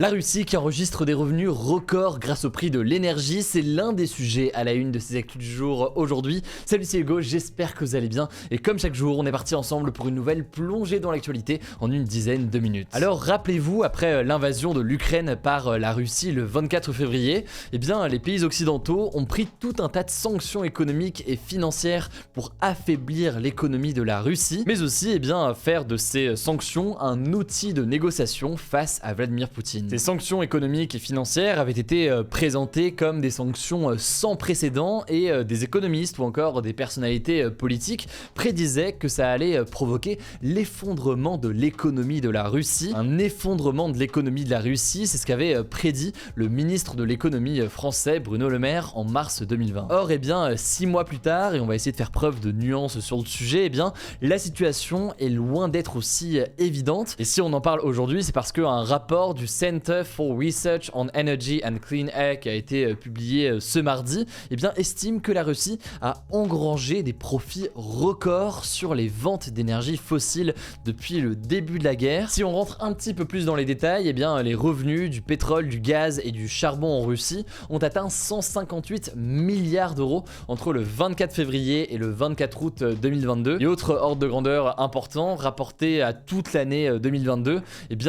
La Russie qui enregistre des revenus records grâce au prix de l'énergie, c'est l'un des sujets à la une de ces actus du jour aujourd'hui. Salut, c'est Hugo, j'espère que vous allez bien. Et comme chaque jour, on est parti ensemble pour une nouvelle plongée dans l'actualité en une dizaine de minutes. Alors rappelez-vous, après l'invasion de l'Ukraine par la Russie le 24 février, eh bien les pays occidentaux ont pris tout un tas de sanctions économiques et financières pour affaiblir l'économie de la Russie, mais aussi faire de ces sanctions un outil de négociation face à Vladimir Poutine. Ces sanctions économiques et financières avaient été présentées comme des sanctions sans précédent et des économistes ou encore des personnalités politiques prédisaient que ça allait provoquer l'effondrement de l'économie de la Russie. Un effondrement de l'économie de la Russie, c'est ce qu'avait prédit le ministre de l'économie français Bruno Le Maire en mars 2020. Or, 6 mois plus tard, et on va essayer de faire preuve de nuance sur le sujet, la situation est loin d'être aussi évidente. Et si on en parle aujourd'hui, c'est parce qu'un rapport du Center for Research on Energy and Clean Air qui a été publié ce mardi, estime que la Russie a engrangé des profits records sur les ventes d'énergie fossile depuis le début de la guerre. Si on rentre un petit peu plus dans les détails, les revenus du pétrole, du gaz et du charbon en Russie ont atteint 158 milliards d'euros entre le 24 février et le 24 août 2022. Et autre ordre de grandeur important, rapporté à toute l'année 2022,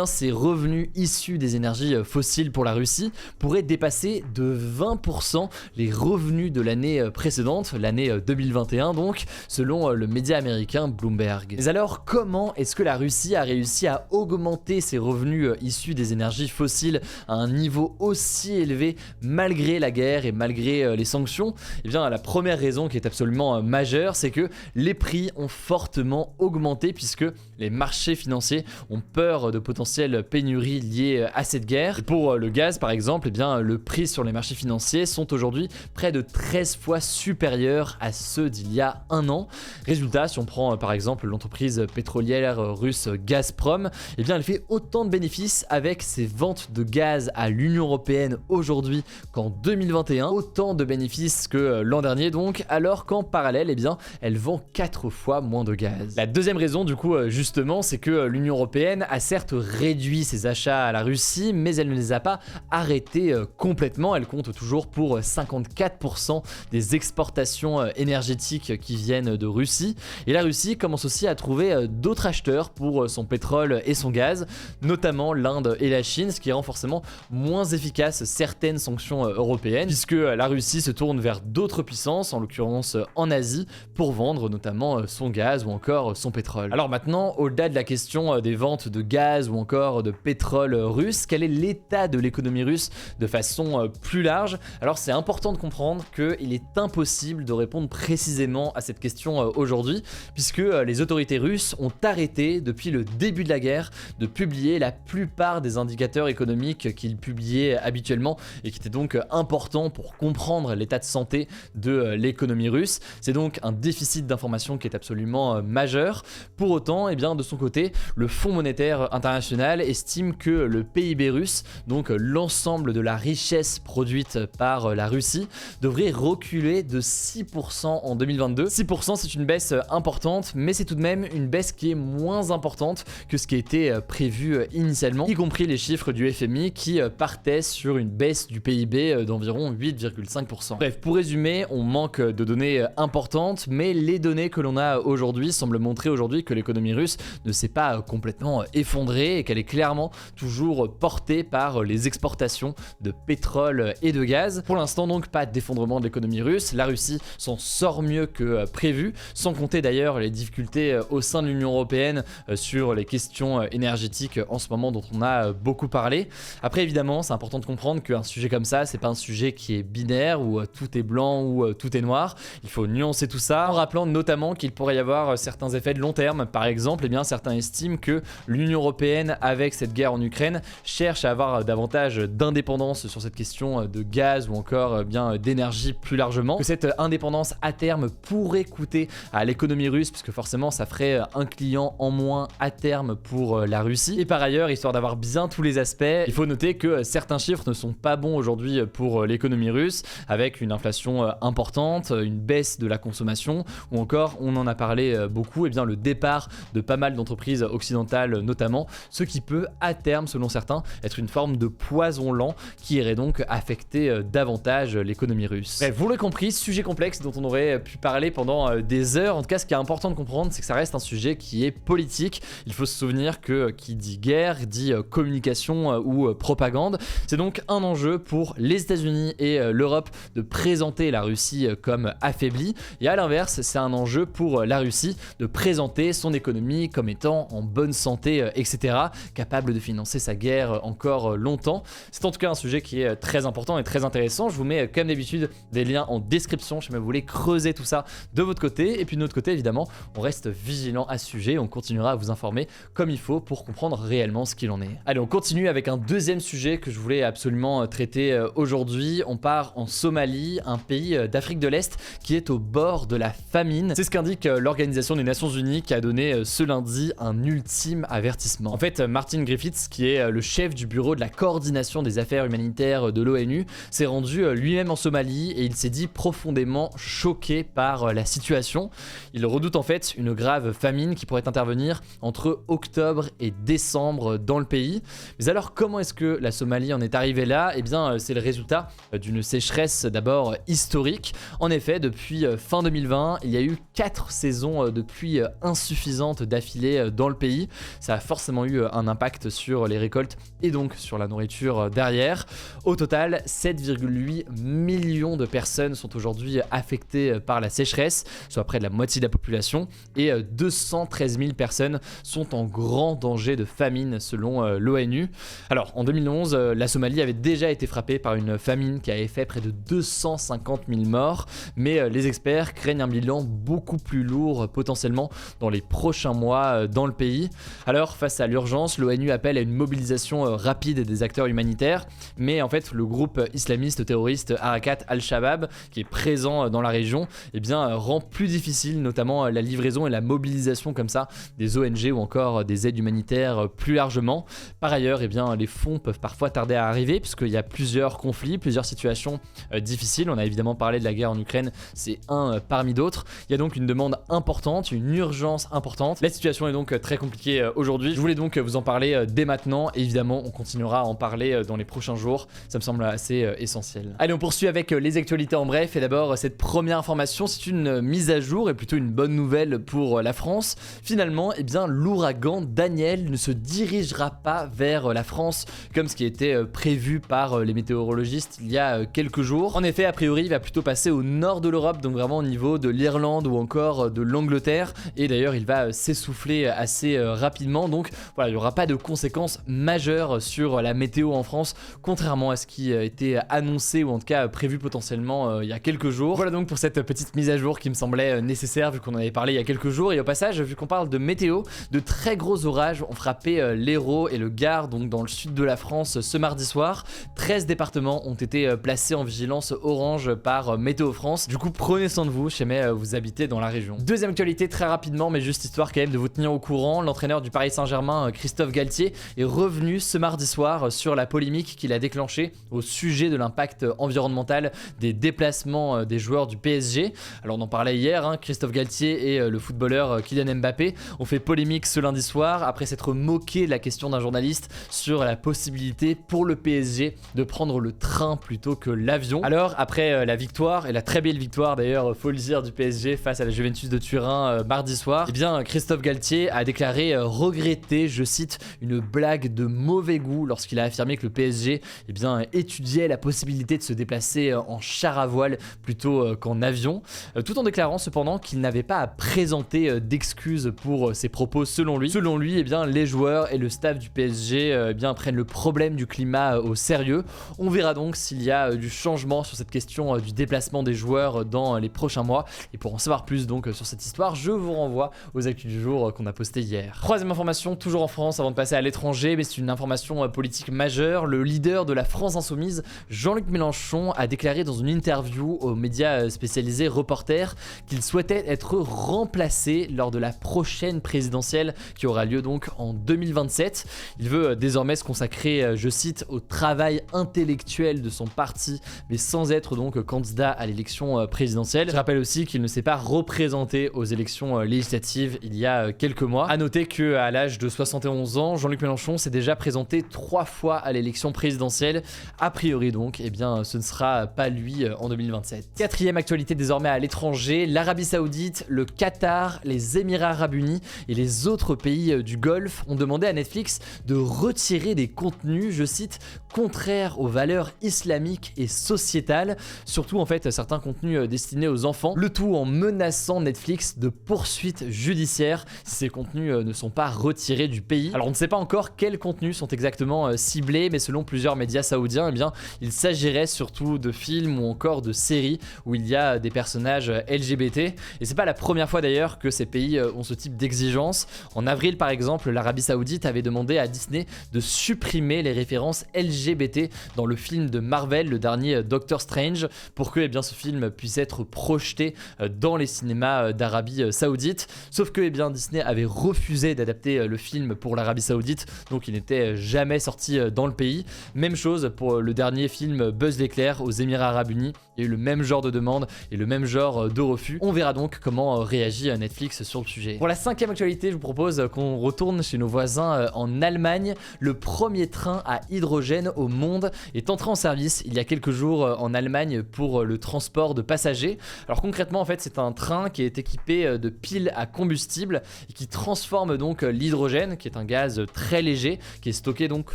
ces revenus issus des énergies fossiles pour la Russie pourraient dépasser de 20% les revenus de l'année précédente, l'année 2021 donc, selon le média américain Bloomberg. Mais alors, comment est-ce que la Russie a réussi à augmenter ses revenus issus des énergies fossiles à un niveau aussi élevé malgré la guerre et malgré les sanctions? La première raison qui est absolument majeure, c'est que les prix ont fortement augmenté puisque les marchés financiers ont peur de potentielles pénuries liées à cette guerre. Et pour le gaz par exemple, le prix sur les marchés financiers sont aujourd'hui près de 13 fois supérieurs à ceux d'il y a un an. Résultat, si on prend par exemple l'entreprise pétrolière russe Gazprom, elle fait autant de bénéfices avec ses ventes de gaz à l'Union européenne aujourd'hui qu'en 2021, autant de bénéfices que l'an dernier donc, alors qu'en parallèle, elle vend 4 fois moins de gaz. La deuxième raison du coup justement, c'est que l'Union européenne a certes réduit ses achats à la Russie, mais elle ne les a pas arrêtés complètement. Elle compte toujours pour 54% des exportations énergétiques qui viennent de Russie. Et la Russie commence aussi à trouver d'autres acheteurs pour son pétrole et son gaz, notamment l'Inde et la Chine, ce qui rend forcément moins efficace certaines sanctions européennes, puisque la Russie se tourne vers d'autres puissances, en l'occurrence en Asie, pour vendre notamment son gaz ou encore son pétrole. Alors maintenant, au-delà de la question des ventes de gaz ou encore de pétrole russe, quel est l'état de l'économie russe de façon plus large? Alors c'est important de comprendre qu'il est impossible de répondre précisément à cette question aujourd'hui, puisque les autorités russes ont arrêté depuis le début de la guerre de publier la plupart des indicateurs économiques qu'ils publiaient habituellement et qui étaient donc importants pour comprendre l'état de santé de l'économie russe. C'est donc un déficit d'information qui est absolument majeur. Pour autant, de son côté, le Fonds monétaire international estime que le PIB russe, donc l'ensemble de la richesse produite par la Russie, devrait reculer de 6% en 2022. 6% c'est une baisse importante, mais c'est tout de même une baisse qui est moins importante que ce qui était prévu initialement, y compris les chiffres du FMI qui partaient sur une baisse du PIB d'environ 8,5%. Bref, pour résumer, on manque de données importantes, mais les données que l'on a aujourd'hui semblent montrer aujourd'hui que l'économie russe ne s'est pas complètement effondrée et qu'elle est clairement toujours portée par les exportations de pétrole et de gaz. Pour l'instant donc pas d'effondrement de l'économie russe, la Russie s'en sort mieux que prévu, sans compter d'ailleurs les difficultés au sein de l'Union européenne sur les questions énergétiques en ce moment dont on a beaucoup parlé. Après évidemment c'est important de comprendre qu'un sujet comme ça c'est pas un sujet qui est binaire où tout est blanc ou tout est noir. Il faut nuancer tout ça en rappelant notamment qu'il pourrait y avoir certains effets de long terme. Par exemple, certains estiment que l'Union européenne avec cette guerre en Ukraine cherche à avoir davantage d'indépendance sur cette question de gaz ou encore d'énergie plus largement, que cette indépendance à terme pourrait coûter à l'économie russe puisque forcément ça ferait un client en moins à terme pour la Russie. Et par ailleurs, histoire d'avoir bien tous les aspects, il faut noter que certains chiffres ne sont pas bons aujourd'hui pour l'économie russe, avec une inflation importante, une baisse de la consommation ou encore, on en a parlé beaucoup, le départ de pas mal d'entreprises occidentales notamment, ce qui peut à terme selon certains bien être une forme de poison lent qui irait donc affecter davantage l'économie russe. Bref, vous l'aurez compris, sujet complexe dont on aurait pu parler pendant des heures. En tout cas, ce qui est important de comprendre, c'est que ça reste un sujet qui est politique. Il faut se souvenir que qui dit guerre, dit communication ou propagande. C'est donc un enjeu pour les États-Unis et l'Europe de présenter la Russie comme affaiblie. Et à l'inverse, c'est un enjeu pour la Russie de présenter son économie comme étant en bonne santé, etc., capable de financer sa guerre encore longtemps. C'est en tout cas un sujet qui est très important et très intéressant. Je vous mets comme d'habitude des liens en description si vous voulez creuser tout ça de votre côté. Et puis de notre côté, évidemment, on reste vigilant à ce sujet. On continuera à vous informer comme il faut pour comprendre réellement ce qu'il en est. Allez, on continue avec un deuxième sujet que je voulais absolument traiter aujourd'hui. On part en Somalie, un pays d'Afrique de l'Est qui est au bord de la famine. C'est ce qu'indique l'Organisation des Nations Unies qui a donné ce lundi un ultime avertissement. En fait, Martin Griffiths, qui est le chef du bureau de la coordination des affaires humanitaires de l'ONU, s'est rendu lui-même en Somalie et il s'est dit profondément choqué par la situation. Il redoute en fait une grave famine qui pourrait intervenir entre octobre et décembre dans le pays. Mais alors comment est-ce que la Somalie en est arrivée là? Eh bien c'est le résultat d'une sécheresse d'abord historique. En effet, depuis fin 2020, il y a eu 4 saisons de pluie insuffisantes d'affilée dans le pays. Ça a forcément eu un impact sur les récoltes et donc sur la nourriture derrière. Au total, 7,8 millions de personnes sont aujourd'hui affectées par la sécheresse, soit près de la moitié de la population, et 213 000 personnes sont en grand danger de famine selon l'ONU. Alors en 2011, la Somalie avait déjà été frappée par une famine qui avait fait près de 250 000 morts, mais les experts craignent un bilan beaucoup plus lourd potentiellement dans les prochains mois dans le pays. Alors face à l'urgence, l'ONU appelle à une mobilisation rapide des acteurs humanitaires, mais en fait le groupe islamiste terroriste Arakat al-Shabaab qui est présent dans la région, eh bien rend plus difficile notamment la livraison et la mobilisation comme ça des ONG ou encore des aides humanitaires plus largement. Par ailleurs, eh bien les fonds peuvent parfois tarder à arriver puisqu'il y a plusieurs conflits, plusieurs situations difficiles. On a évidemment parlé de la guerre en Ukraine, c'est un parmi d'autres. Il y a donc une demande importante, une urgence importante. La situation est donc très compliquée aujourd'hui. Je voulais donc vous en parler dès maintenant et évidemment on continuera à en parler dans les prochains jours. Ça me semble assez essentiel. Allez, on poursuit avec les actualités en bref et d'abord cette première information, c'est une mise à jour et plutôt une bonne nouvelle pour la France. Finalement, eh bien l'ouragan Daniel ne se dirigera pas vers la France comme ce qui était prévu par les météorologistes il y a quelques jours. En effet, a priori, il va plutôt passer au nord de l'Europe, donc vraiment au niveau de l'Irlande ou encore de l'Angleterre. Et d'ailleurs, il va s'essouffler assez rapidement. Donc voilà, il n'y aura pas de conséquences majeures sur la météo en France, contrairement à ce qui était annoncé ou en tout cas prévu potentiellement il y a quelques jours. Voilà donc pour cette petite mise à jour qui me semblait nécessaire vu qu'on en avait parlé il y a quelques jours. Et au passage, vu qu'on parle de météo, de très gros orages ont frappé l'Hérault et le Gard, donc dans le sud de la France ce mardi soir. 13 départements ont été placés en vigilance orange par Météo France. Du coup, prenez soin de vous si jamais vous habitez dans la région. Deuxième actualité très rapidement, mais juste histoire quand même de vous tenir au courant. L'entraîneur du Paris Saint-Germain, Christophe Galtier, est revenu ce mardi soir sur la polémique qu'il a déclenchée au sujet de l'impact environnemental des déplacements des joueurs du PSG. Alors on en parlait hier, Christophe Galtier et le footballeur Kylian Mbappé ont fait polémique ce lundi soir après s'être moqué de la question d'un journaliste sur la possibilité pour le PSG de prendre le train plutôt que l'avion. Alors après la victoire, et la très belle victoire d'ailleurs, faut le dire, du PSG face à la Juventus de Turin mardi soir, eh bien Christophe Galtier a déclaré regretter, je cite, une blague de mauvais goût lorsqu'il a affirmé que le PSG eh bien, étudiait la possibilité de se déplacer en char à voile plutôt qu'en avion, tout en déclarant cependant qu'il n'avait pas à présenter d'excuses pour ses propos selon lui. Selon lui, eh bien, les joueurs et le staff du PSG eh bien, prennent le problème du climat au sérieux. On verra donc s'il y a du changement sur cette question du déplacement des joueurs dans les prochains mois. Et pour en savoir plus donc sur cette histoire, je vous renvoie aux actus du jour qu'on a posté hier. Troisième information, toujours en France avant de passer à l'étranger, mais c'est une information politique majeure. Le leader de la France Insoumise, Jean-Luc Mélenchon, a déclaré dans une interview aux médias spécialisés Reporter qu'il souhaitait être remplacé lors de la prochaine présidentielle qui aura lieu donc en 2027. Il veut désormais se consacrer, je cite, au travail intellectuel de son parti, mais sans être donc candidat à l'élection présidentielle. Je rappelle aussi qu'il ne s'est pas représenté aux élections législatives il y a quelques mois. A noter qu'à l'âge de 71 ans, Jean-Luc Mélenchon s'est déjà présenté présenté 3 fois à l'élection présidentielle. A priori donc, eh bien ce ne sera pas lui en 2027. Quatrième actualité désormais à l'étranger, l'Arabie Saoudite, le Qatar, les Émirats Arabes Unis et les autres pays du Golfe ont demandé à Netflix de retirer des contenus, je cite, contraires aux valeurs islamiques et sociétales, surtout en fait certains contenus destinés aux enfants, le tout en menaçant Netflix de poursuites judiciaires si ces contenus ne sont pas retirés du pays. Alors on ne sait pas encore quels contenus sont exactement ciblés, mais selon plusieurs médias saoudiens, eh bien, il s'agirait surtout de films ou encore de séries où il y a des personnages LGBT. Et c'est pas la première fois d'ailleurs que ces pays ont ce type d'exigence. En avril par exemple, l'Arabie Saoudite avait demandé à Disney de supprimer les références LGBT dans le film de Marvel, le dernier Doctor Strange, pour que eh bien, ce film puisse être projeté dans les cinémas d'Arabie Saoudite. Sauf que eh bien, Disney avait refusé d'adapter le film pour l'Arabie Saoudite, donc il n'était jamais sorti dans le pays. Même chose pour le dernier film Buzz l'éclair aux Émirats Arabes Unis. Il y a eu le même genre de demande et le même genre de refus. On verra donc comment réagit Netflix sur le sujet. Pour la cinquième actualité, je vous propose qu'on retourne chez nos voisins en Allemagne. Le premier train à hydrogène au monde est entré en service il y a quelques jours en Allemagne pour le transport de passagers. Alors concrètement, en fait, c'est un train qui est équipé de piles à combustible et qui transforme donc l'hydrogène, qui est un gaz très léger, qui est stocké donc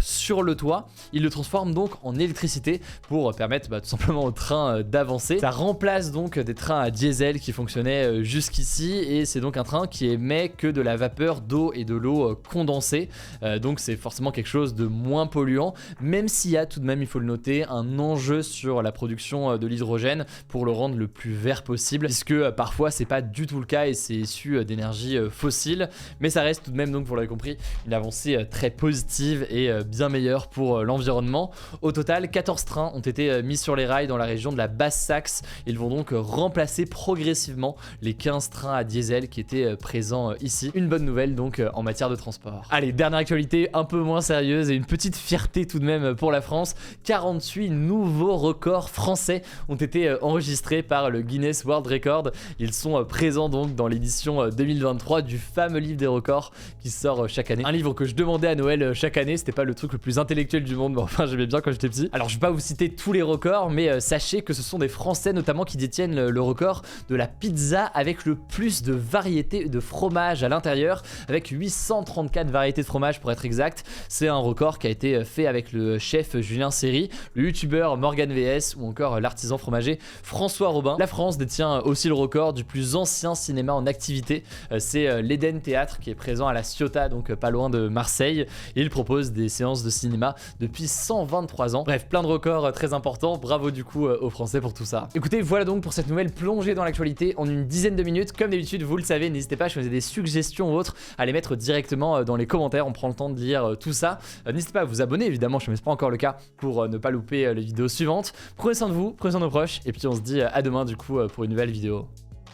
sur le toit. Il le transforme donc en électricité pour permettre tout simplement au train d'avancer. Ça remplace donc des trains à diesel qui fonctionnaient jusqu'ici et c'est donc un train qui émet que de la vapeur d'eau et de l'eau condensée. Donc c'est forcément quelque chose de moins polluant, même s'il y a tout de même, il faut le noter, un enjeu sur la production de l'hydrogène pour le rendre le plus vert possible, puisque parfois c'est pas du tout le cas et c'est issu d'énergie fossile, mais ça reste tout de même, donc vous l'avez compris, une avancée très positive et bien meilleure pour l'environnement. Au total, 14 trains ont été mis sur les rails dans la région de la Basse-Saxe. Ils vont donc remplacer progressivement les 15 trains à diesel qui étaient présents ici. Une bonne nouvelle donc en matière de transport. Allez, dernière actualité un peu moins sérieuse et une petite fierté tout de même pour la France. 48 nouveaux records français ont été enregistrés par le Guinness World Record. Ils sont présents donc dans l'édition 2023 du fameux livre des records qui sort chaque année. Un livre que je demandais à Noël chaque année, c'était pas le truc le plus intellectuel du monde, mais enfin j'aimais bien quand j'étais petit. Alors je vais pas vous citer tous les records, mais sachez que ce sont des Français notamment qui détiennent le record de la pizza avec le plus de variétés de fromage à l'intérieur, avec 834 variétés de fromage pour être exact. C'est un record qui a été fait avec le chef Julien Serry, le youtubeur Morgan VS ou encore l'artisan fromager François Robin. La France détient aussi le record du plus ancien cinéma en activité. C'est l'Eden Théâtre qui est présent à la Ciotat, donc pas loin de Marseille, et il propose des séances de cinéma depuis 123 ans. Bref, plein de records très importants. Bravo du coup aux Français pour tout ça. Écoutez, voilà donc pour cette nouvelle plongée dans l'actualité en une dizaine de minutes. Comme d'habitude, vous le savez, n'hésitez pas, si vous avez des suggestions ou autres, à les mettre directement dans les commentaires. On prend le temps de lire tout ça. N'hésitez pas à vous abonner, évidemment, je ne sais pas encore le cas, pour ne pas louper les vidéos suivantes. Prenez soin de vous, prenez soin de nos proches, et puis on se dit à demain du coup pour une nouvelle vidéo.